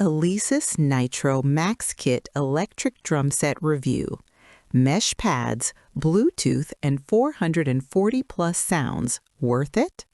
Alesis Nitro Max Kit Electric Drum Set Review. Mesh pads, Bluetooth, and 440 plus sounds. Worth it?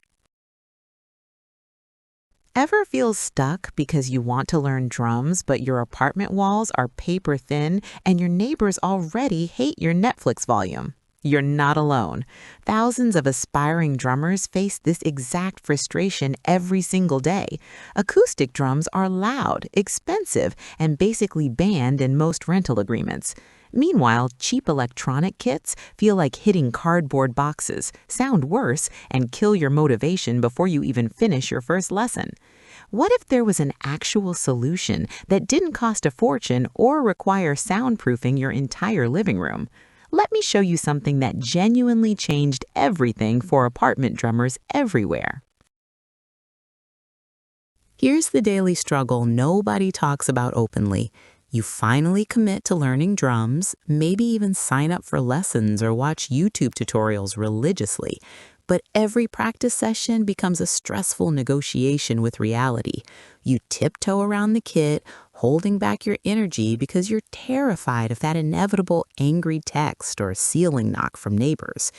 Ever feel stuck because you want to learn drums, but your apartment walls are paper thin and your neighbors already hate your Netflix volume? You're not alone. Thousands of aspiring drummers face this exact frustration every single day. Acoustic drums are loud, expensive, and basically banned in most rental agreements. Meanwhile, cheap electronic kits feel like hitting cardboard boxes, sound worse, and kill your motivation before you even finish your first lesson. What if there was an actual solution that didn't cost a fortune or require soundproofing your entire living room? Let me show you something that genuinely changed everything for apartment drummers everywhere. Here's the daily struggle nobody talks about openly. You finally commit to learning drums, maybe even sign up for lessons or watch YouTube tutorials religiously. But every practice session becomes a stressful negotiation with reality. You tiptoe around the kit, holding back your energy because you're terrified of that inevitable angry text or ceiling knock from neighbors.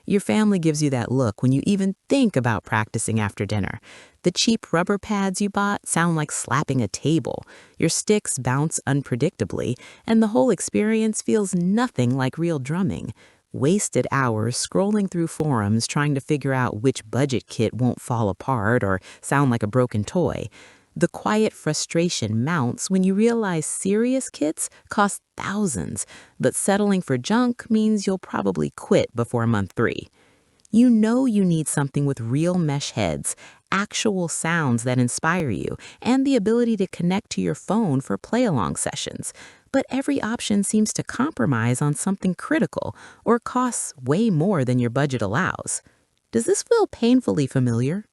Your family gives you that look when you even think about practicing after dinner. The cheap rubber pads you bought sound like slapping a table. Your sticks bounce unpredictably, and the whole experience feels nothing like real drumming. Wasted hours scrolling through forums trying to figure out which budget kit won't fall apart or sound like a broken toy. The quiet frustration mounts when you realize serious kits cost thousands, but settling for junk means you'll probably quit before month 3. You know you need something with real mesh heads, actual sounds that inspire you, and the ability to connect to your phone for play-along sessions. But every option seems to compromise on something critical or costs way more than your budget allows. Does this feel painfully familiar?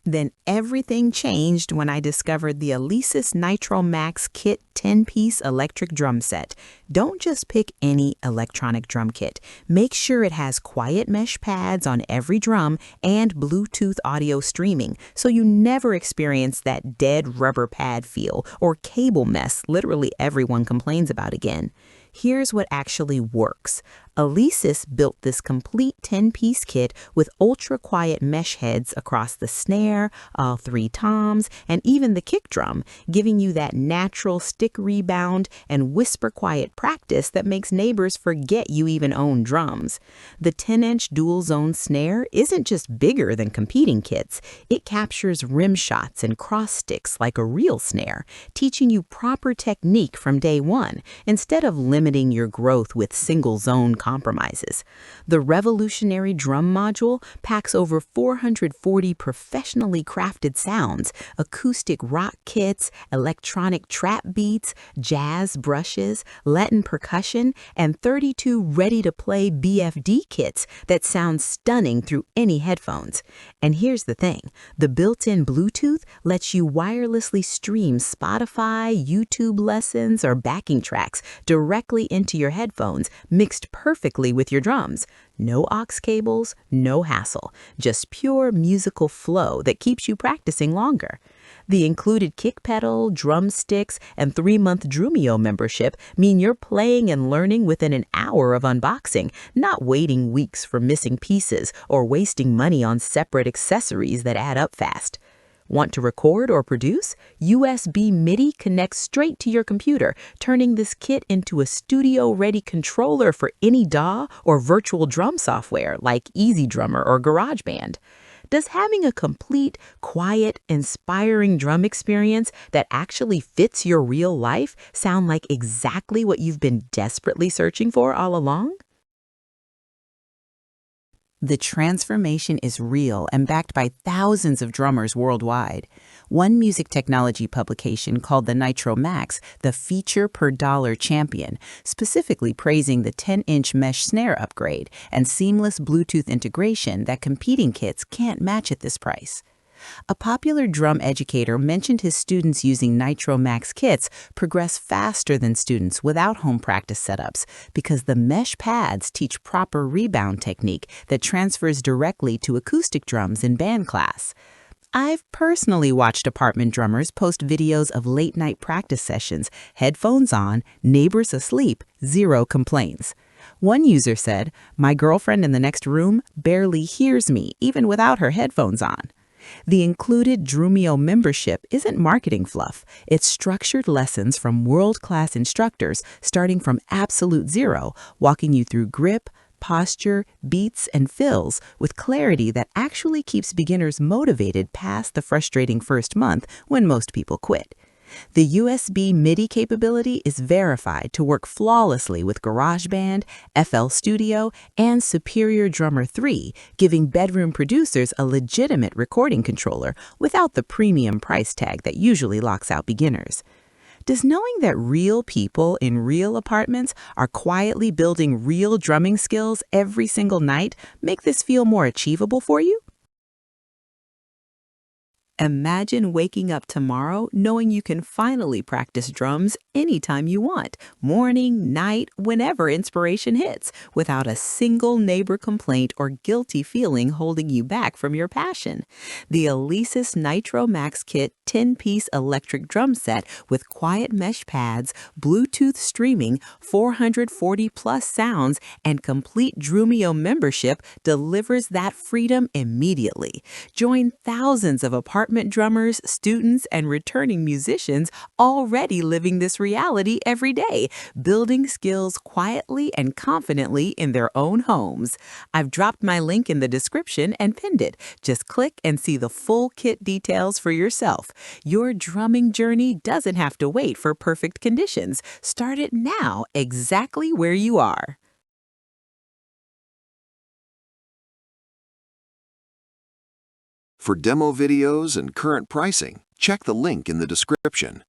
Then everything changed when I discovered the Alesis Nitro Max Kit 10-piece electric drum set. Don't just pick any electronic drum kit. Make sure it has quiet mesh pads on every drum and Bluetooth audio streaming, so you never experience that dead rubber pad feel or cable mess literally everyone complains about again. Here's what actually works. Alesis built this complete 10-piece kit with ultra-quiet mesh heads across the snare, all 3 toms, and even the kick drum, giving you that natural stick rebound and whisper-quiet practice that makes neighbors forget you even own drums. The 10-inch dual-zone snare isn't just bigger than competing kits. It captures rim shots and cross sticks like a real snare, teaching you proper technique from day one, instead of limiting your growth with single-zone compromises. The revolutionary drum module packs over 440 professionally crafted sounds, acoustic rock kits, electronic trap beats, jazz brushes, Latin percussion, and 32 ready-to-play BFD kits that sound stunning through any headphones. And here's the thing, the built-in Bluetooth lets you wirelessly stream Spotify, YouTube lessons, or backing tracks directly into your headphones, mixed perfectly with your drums. No aux cables, no hassle, just pure musical flow that keeps you practicing longer. The included kick pedal, drumsticks, and 3-month Drumio membership mean you're playing and learning within an hour of unboxing, not waiting weeks for missing pieces or wasting money on separate accessories that add up fast. Want to record or produce? USB MIDI connects straight to your computer, turning this kit into a studio-ready controller for any DAW or virtual drum software like EasyDrummer or GarageBand. Does having a complete, quiet, inspiring drum experience that actually fits your real life sound like exactly what you've been desperately searching for all along? The transformation is real and backed by thousands of drummers worldwide. One music technology publication called the Nitro Max the feature per dollar champion, specifically praising the 10-inch mesh snare upgrade and seamless Bluetooth integration that competing kits can't match at this price. A popular drum educator mentioned his students using Nitro Max kits progress faster than students without home practice setups because the mesh pads teach proper rebound technique that transfers directly to acoustic drums in band class. I've personally watched apartment drummers post videos of late-night practice sessions, headphones on, neighbors asleep, zero complaints. One user said, "My girlfriend in the next room barely hears me, even without her headphones on." The included Drumio membership isn't marketing fluff. It's structured lessons from world-class instructors starting from absolute zero, walking you through grip, posture, beats, and fills with clarity that actually keeps beginners motivated past the frustrating first month when most people quit. The USB MIDI capability is verified to work flawlessly with GarageBand, FL Studio, and Superior Drummer 3, giving bedroom producers a legitimate recording controller without the premium price tag that usually locks out beginners. Does knowing that real people in real apartments are quietly building real drumming skills every single night make this feel more achievable for you? Imagine waking up tomorrow knowing you can finally practice drums anytime you want, morning, night, whenever inspiration hits, without a single neighbor complaint or guilty feeling holding you back from your passion. The Alesis Nitro Max Kit 10-piece electric drum set with quiet mesh pads, Bluetooth streaming, 440-plus sounds, and complete Drumio membership delivers that freedom immediately. Join thousands of apartment drummers, students, and returning musicians already living this reality every day, building skills quietly and confidently in their own homes. I've dropped my link in the description and pinned it. Just click and see the full kit details for yourself. Your drumming journey doesn't have to wait for perfect conditions. Start it now, exactly where you are. For demo videos and current pricing, check the link in the description.